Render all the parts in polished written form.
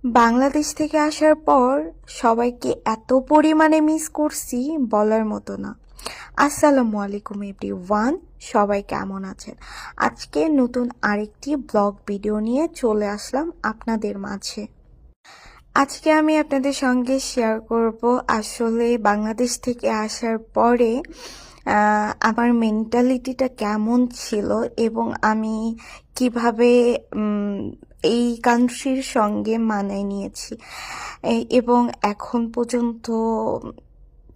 বাংলাদেশ থেকে আসার পর সবাইকে এত পরিমাণে মিস করছি বলার মতো না। আসসালামু আলাইকুম এভরিওয়ান, সবাই কেমন আছেন? আজকে নতুন আরেকটি ব্লগ ভিডিও নিয়ে চলে আসলাম আপনাদের মাঝে। আজকে আমি আপনাদের সঙ্গে শেয়ার করব আসলে বাংলাদেশ থেকে আসার পরে আমার মেন্টালিটিটা কেমন ছিল এবং আমি কিভাবে এই কান্ট্রির সঙ্গে মানায় নিয়েছি এবং এখন পর্যন্ত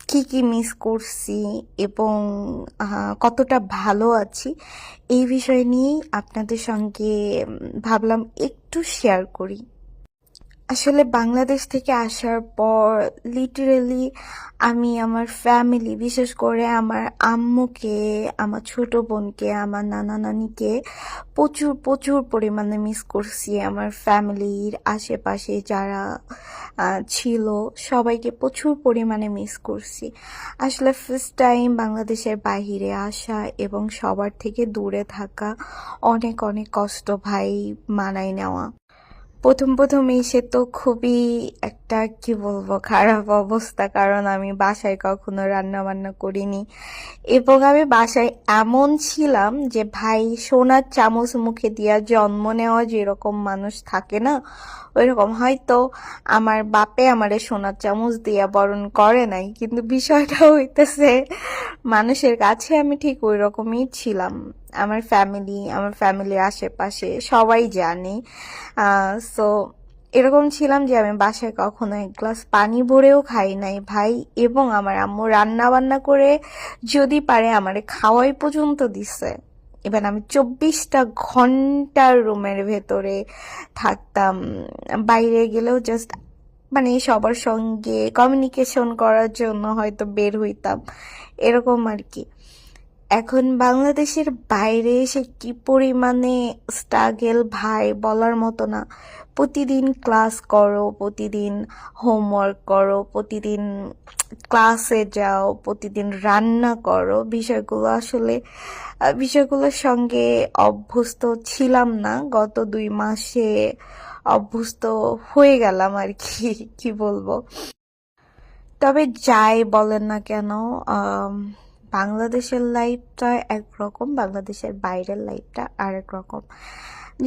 কি কি মিস করছি এবং কতটা ভালো আছি, এই বিষয় নিয়েই আপনাদের সঙ্গে ভাবলাম একটু শেয়ার করি। আসলে বাংলাদেশ থেকে আসার পর লিটারেলি আমি আমার ফ্যামিলি, বিশেষ করে আমার আম্মুকে, আমার ছোট বোনকে, আমার নানা নানিকে প্রচুর প্রচুর পরিমাণে মিস করছি। আমার ফ্যামিলির আশেপাশে যারা ছিল সবাইকে প্রচুর পরিমাণে মিস করছি। আসলে ফার্স্ট টাইম বাংলাদেশের বাইরে আসা এবং সবার থেকে দূরে থাকা অনেক অনেক কষ্ট ভাই, মানায় নেওয়া। প্রথম প্রথম এসে তো খুবই একটা কি বলবো খারাপ অবস্থা, কারণ আমি বাসায় কখনো রান্না বান্না করিনি এবং আমি বাসায় এমন ছিলাম যে ভাই, সোনার চামচ মুখে দিয়া জন্ম নেওয়া যেরকম মানুষ থাকে না, ওইরকম। হয়তো আমার বাপে আমারে সোনার চামচ দিয়া বরণ করে নাই, কিন্তু বিষয়টা হইতেছে মানুষের কাছে আমি ঠিক ওই রকমই ছিলাম। আমার ফ্যামিলির আশেপাশে সবাই জানে। সো এরকম ছিলাম যে আমি বাসায় কখনো এক গ্লাস পানি ভরেও খাই নাই ভাই, এবং আমার আম্মু রান্না বান্না করে যদি পারে আমারে খাওয়াই পর্যন্ত দিছে। এবার আমি 24টা ঘন্টা রুমের ভেতরে থাকতাম, বাইরে গেলেও জাস্ট মানে সবার সঙ্গে কমিউনিকেশন করার জন্য হয়তো বের হইতাম, এরকম আর কি। এখন বাংলাদেশের বাইরে এসে কি পরিমাণে স্ট্রাগেল ভাই, বলার মতো না। প্রতিদিন ক্লাস করো, প্রতিদিন হোমওয়ার্ক করো, প্রতিদিন ক্লাসে যাও, প্রতিদিন রান্না করো। বিষয়গুলোর সঙ্গে অভ্যস্ত ছিলাম না। গত 2 মাসে অভ্যস্ত হয়ে গেলাম আর কি, কি বলবো। তবে যাই বলেন না কেন, বাংলাদেশের লাইফটা একরকম, বাংলাদেশের বাইরের লাইফটা আরেক রকম।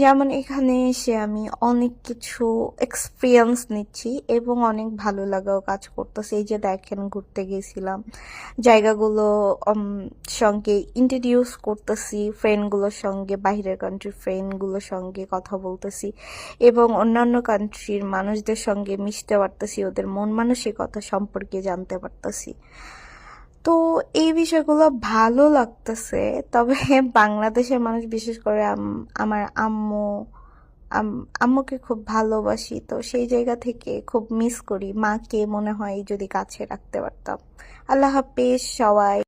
যেমন এখানে এসে আমি অনেক কিছু এক্সপিরিয়েন্স নিচ্ছি এবং অনেক ভালো লাগাও কাজ করতেছে। এই যে দেখেন, ঘুরতে গেছিলাম, জায়গাগুলো সঙ্গে ইন্ট্রোডিউস করতেছি ফ্রেন্ডগুলোর সঙ্গে, বাইরের কান্ট্রির ফ্রেন্ডগুলোর সঙ্গে কথা বলতেছি এবং অন্যান্য কান্ট্রির মানুষদের সঙ্গে মিশতে পারতেছি, ওদের মন মানসিকতা সম্পর্কে জানতে পারতেছি। তো এই বিষয়গুলো ভালো লাগতেছে। তবে বাংলাদেশের মানুষ, বিশেষ করে আমার আম্মুকে খুব ভালোবাসি, তো সেই জায়গা থেকে খুব মিস করি। মাকে মনে হয় যদি কাছে রাখতে পারতাম। আল্লাহ হাফেজ সবাই।